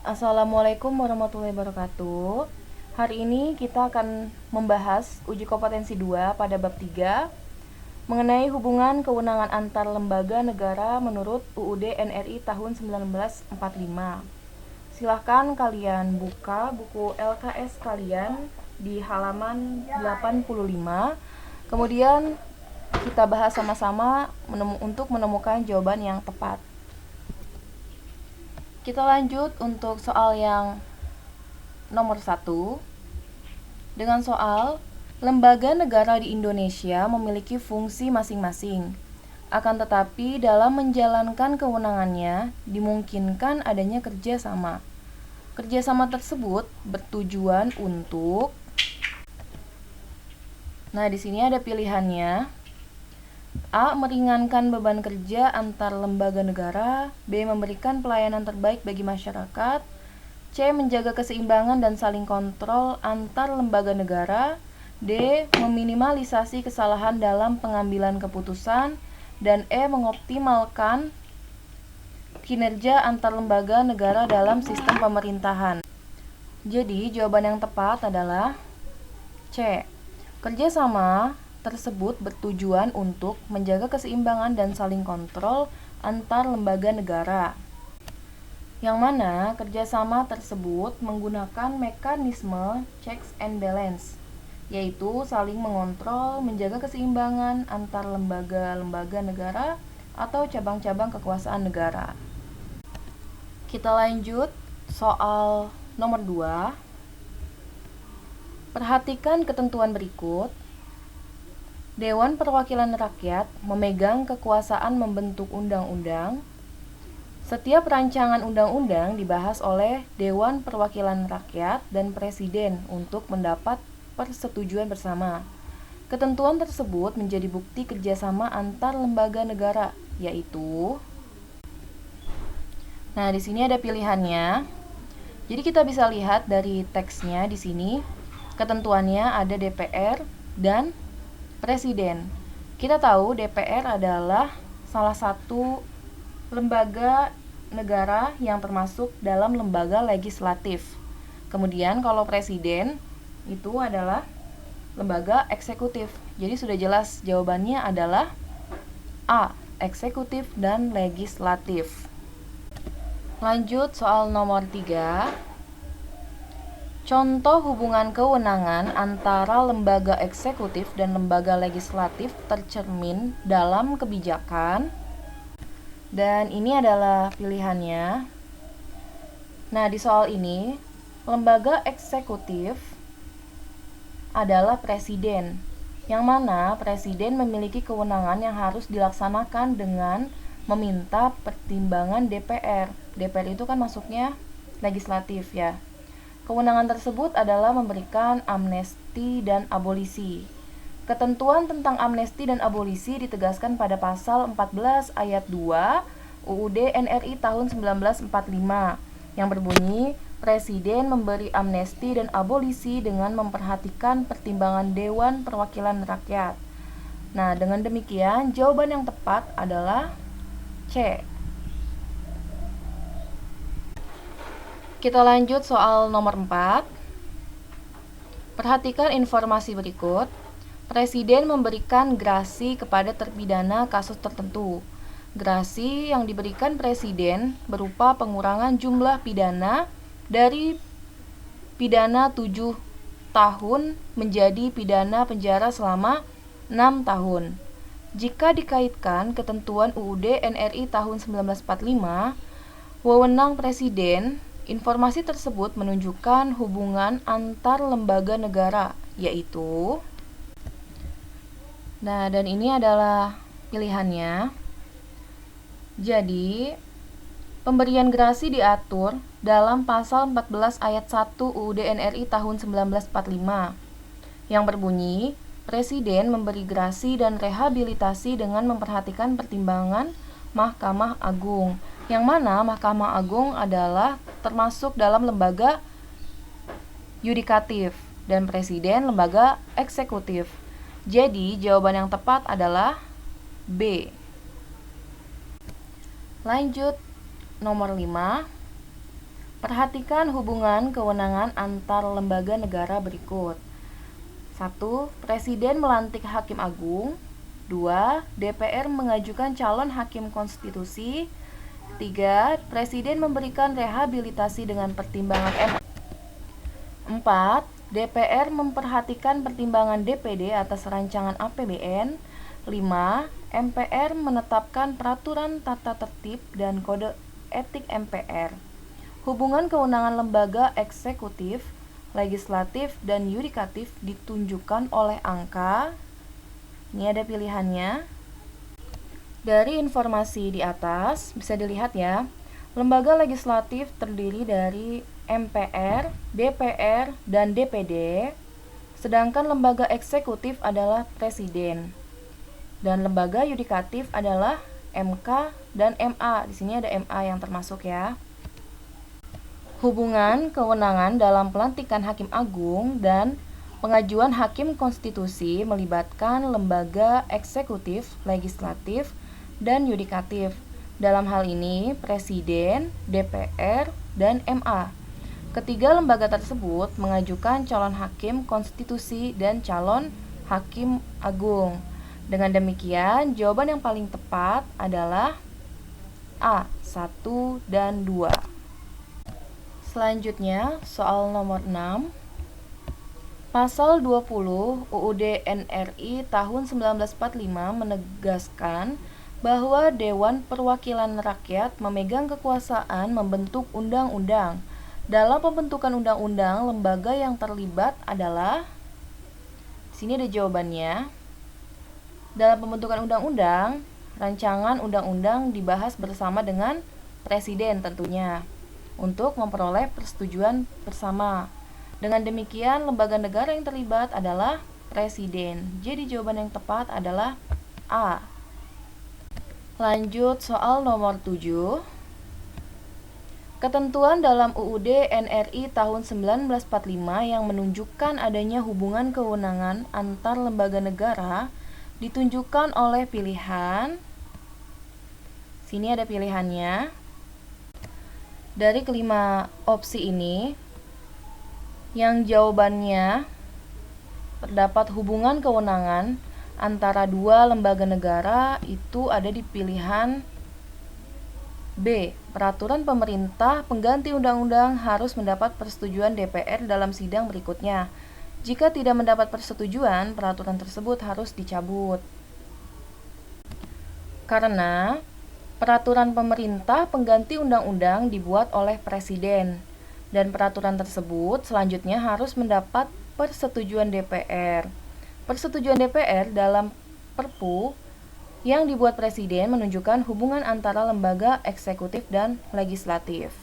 Assalamualaikum warahmatullahi wabarakatuh. Hari ini kita akan membahas uji kompetensi 2 pada bab 3 mengenai hubungan kewenangan antar lembaga negara menurut UUD NRI tahun 1945. Silahkan kalian buka buku LKS kalian di halaman 85. Kemudian kita bahas sama-sama untuk menemukan jawaban yang tepat. Kita lanjut untuk soal yang nomor 1 dengan soal lembaga negara di Indonesia memiliki fungsi masing-masing. Akan tetapi dalam menjalankan kewenangannya dimungkinkan adanya kerjasama. Kerjasama tersebut bertujuan untuk di sini ada pilihannya. A. Meringankan beban kerja antar lembaga negara. B. Memberikan pelayanan terbaik bagi masyarakat. C. Menjaga keseimbangan dan saling kontrol antar lembaga negara. D. Meminimalisasi kesalahan dalam pengambilan keputusan. Dan E. Mengoptimalkan kinerja antar lembaga negara dalam sistem pemerintahan. Jadi, jawaban yang tepat adalah C. Kerjasama tersebut bertujuan untuk menjaga keseimbangan dan saling kontrol antar lembaga negara. Yang mana kerjasama tersebut menggunakan mekanisme checks and balance, yaitu saling mengontrol, menjaga keseimbangan antar lembaga-lembaga negara atau cabang-cabang kekuasaan negara. Kita lanjut soal nomor 2. Perhatikan ketentuan berikut. Dewan Perwakilan Rakyat memegang kekuasaan membentuk undang-undang. Setiap rancangan undang-undang dibahas oleh Dewan Perwakilan Rakyat dan Presiden untuk mendapat persetujuan bersama. Ketentuan tersebut menjadi bukti kerjasama antar lembaga negara, yaitu di sini ada pilihannya. Jadi kita bisa lihat dari teksnya di sini. Ketentuannya ada DPR dan Presiden. Kita tahu DPR adalah salah satu lembaga negara yang termasuk dalam lembaga legislatif. Kemudian kalau Presiden itu adalah lembaga eksekutif. Jadi sudah jelas jawabannya adalah A. Eksekutif dan legislatif. Lanjut soal nomor 3. Contoh hubungan kewenangan antara lembaga eksekutif dan lembaga legislatif tercermin dalam kebijakan. Dan ini adalah pilihannya. Di soal ini, lembaga eksekutif adalah presiden, yang mana presiden memiliki kewenangan yang harus dilaksanakan dengan meminta pertimbangan DPR. DPR itu kan masuknya legislatif ya. Kewenangan tersebut adalah memberikan amnesti dan abolisi. Ketentuan tentang amnesti dan abolisi ditegaskan pada pasal 14 ayat 2 UUD NRI tahun 1945 yang berbunyi, Presiden memberi amnesti dan abolisi dengan memperhatikan pertimbangan Dewan Perwakilan Rakyat. Dengan demikian, jawaban yang tepat adalah C. Kita lanjut soal nomor 4. Perhatikan informasi berikut. Presiden memberikan grasi kepada terpidana kasus tertentu. Grasi yang diberikan Presiden berupa pengurangan jumlah pidana dari pidana 7 tahun menjadi pidana penjara selama 6 tahun. Jika dikaitkan ketentuan UUD NRI tahun 1945, wewenang Presiden, informasi tersebut menunjukkan hubungan antar lembaga negara, yaitu dan ini adalah pilihannya. Jadi, pemberian grasi diatur dalam pasal 14 ayat 1 UUD NRI tahun 1945 yang berbunyi, Presiden memberi grasi dan rehabilitasi dengan memperhatikan pertimbangan Mahkamah Agung, yang mana Mahkamah Agung adalah termasuk dalam lembaga yudikatif dan Presiden lembaga eksekutif. Jadi, jawaban yang tepat adalah B. Lanjut nomor 5. Perhatikan hubungan kewenangan antar lembaga negara berikut. 1. Presiden melantik hakim agung. 2. DPR mengajukan calon hakim konstitusi. 3. Presiden memberikan rehabilitasi dengan pertimbangan MA. 4. DPR memperhatikan pertimbangan DPD atas rancangan APBN. 5. MPR menetapkan peraturan tata tertib dan kode etik MPR. Hubungan kewenangan lembaga eksekutif, legislatif, dan yudikatif ditunjukkan oleh angka. Ini ada pilihannya. Dari informasi di atas bisa dilihat ya, lembaga legislatif terdiri dari MPR, DPR, dan DPD, sedangkan lembaga eksekutif adalah Presiden. Dan lembaga yudikatif adalah MK dan MA. Di sini ada MA yang termasuk ya. Hubungan kewenangan dalam pelantikan hakim agung dan pengajuan hakim konstitusi melibatkan lembaga eksekutif, legislatif, dan yudikatif. Dalam hal ini, Presiden, DPR, dan MA. Ketiga lembaga tersebut mengajukan calon hakim konstitusi dan calon hakim agung. Dengan demikian, jawaban yang paling tepat adalah A, 1 dan 2. Selanjutnya, soal nomor 6. Pasal 20 UUD NRI tahun 1945 menegaskan bahwa Dewan Perwakilan Rakyat memegang kekuasaan membentuk undang-undang. Dalam pembentukan undang-undang, lembaga yang terlibat adalah, sini ada jawabannya. Dalam pembentukan undang-undang, rancangan undang-undang dibahas bersama dengan Presiden tentunya, untuk memperoleh persetujuan bersama. Dengan demikian, lembaga negara yang terlibat adalah Presiden. Jadi jawaban yang tepat adalah A. Lanjut soal nomor 7. Ketentuan dalam UUD NRI tahun 1945 yang menunjukkan adanya hubungan kewenangan antar lembaga negara ditunjukkan oleh pilihan. Sini ada pilihannya. Dari kelima opsi ini, yang jawabannya terdapat hubungan kewenangan antara dua lembaga negara itu ada di pilihan B. Peraturan pemerintah pengganti undang-undang harus mendapat persetujuan DPR dalam sidang berikutnya. Jika tidak mendapat persetujuan, peraturan tersebut harus dicabut. Karena peraturan pemerintah pengganti undang-undang dibuat oleh Presiden, dan peraturan tersebut selanjutnya harus mendapat persetujuan DPR. Persetujuan DPR dalam Perpu yang dibuat Presiden menunjukkan hubungan antara lembaga eksekutif dan legislatif.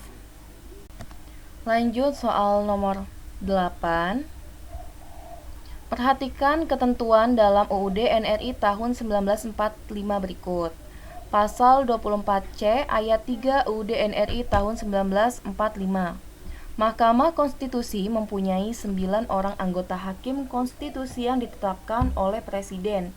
Lanjut soal nomor 8. Perhatikan ketentuan dalam UUD NRI tahun 1945 berikut. Pasal 24C ayat 3 UUD NRI tahun 1945. Mahkamah Konstitusi mempunyai 9 orang anggota hakim konstitusi yang ditetapkan oleh Presiden,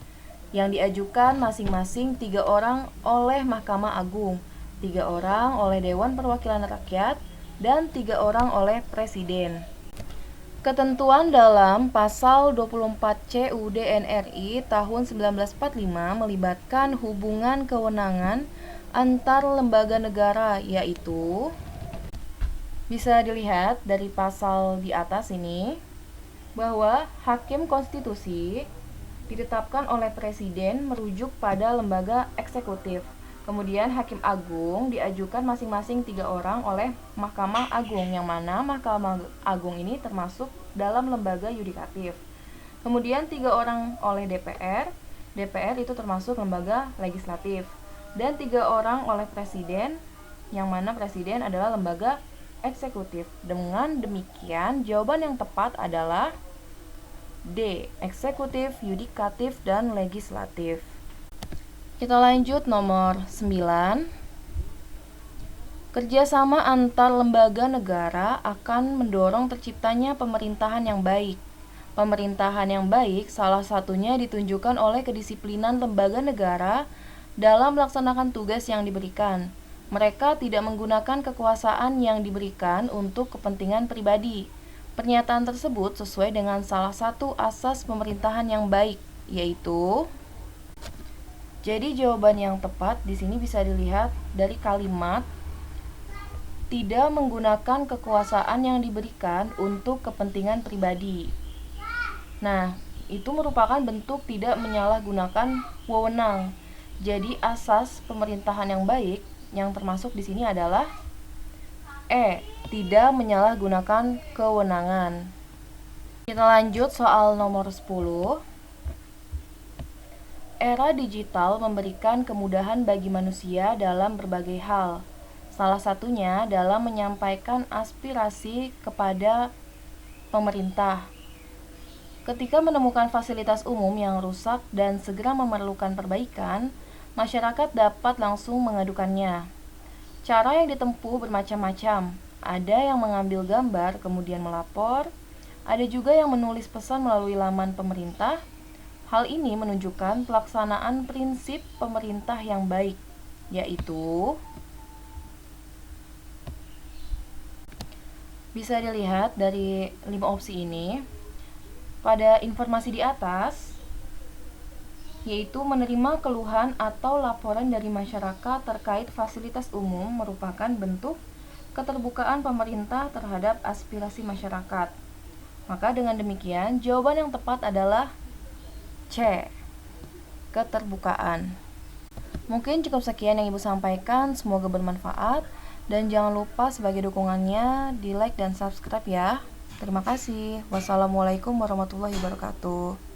yang diajukan masing-masing 3 orang oleh Mahkamah Agung, 3 orang oleh Dewan Perwakilan Rakyat, dan 3 orang oleh Presiden. Ketentuan dalam Pasal 24C UUD NRI tahun 1945 melibatkan hubungan kewenangan antar lembaga negara, yaitu bisa dilihat dari pasal di atas ini bahwa hakim konstitusi ditetapkan oleh Presiden merujuk pada lembaga eksekutif. Kemudian hakim agung diajukan masing-masing 3 orang oleh Mahkamah Agung, yang mana Mahkamah Agung ini termasuk dalam lembaga yudikatif. Kemudian 3 orang oleh DPR, DPR itu termasuk lembaga legislatif. Dan 3 orang oleh Presiden, yang mana Presiden adalah lembaga eksekutif. Dengan demikian, jawaban yang tepat adalah D. Eksekutif, yudikatif, dan legislatif. Kita lanjut nomor 9. Kerjasama antar lembaga negara akan mendorong terciptanya pemerintahan yang baik. Pemerintahan yang baik salah satunya ditunjukkan oleh kedisiplinan lembaga negara dalam melaksanakan tugas yang diberikan. Mereka tidak menggunakan kekuasaan yang diberikan untuk kepentingan pribadi. Pernyataan tersebut sesuai dengan salah satu asas pemerintahan yang baik, yaitu jadi jawaban yang tepat di sini bisa dilihat dari kalimat tidak menggunakan kekuasaan yang diberikan untuk kepentingan pribadi. Nah, itu merupakan bentuk tidak menyalahgunakan wewenang. Jadi asas pemerintahan yang baik yang termasuk di sini adalah tidak menyalahgunakan kewenangan. Kita lanjut soal nomor 10. Era digital memberikan kemudahan bagi manusia dalam berbagai hal. Salah satunya dalam menyampaikan aspirasi kepada pemerintah. Ketika menemukan fasilitas umum yang rusak dan segera memerlukan perbaikan, masyarakat dapat langsung mengadukannya. Cara yang ditempuh bermacam-macam. Ada yang mengambil gambar kemudian melapor, ada juga yang menulis pesan melalui laman pemerintah. Hal ini menunjukkan pelaksanaan prinsip pemerintah yang baik, yaitu bisa dilihat dari 5 opsi ini pada informasi di atas, yaitu menerima keluhan atau laporan dari masyarakat terkait fasilitas umum merupakan bentuk keterbukaan pemerintah terhadap aspirasi masyarakat. Maka dengan demikian, jawaban yang tepat adalah C, keterbukaan. Mungkin cukup sekian yang Ibu sampaikan, semoga bermanfaat. Dan jangan lupa sebagai dukungannya di like dan subscribe ya. Terima kasih. Wassalamualaikum warahmatullahi wabarakatuh.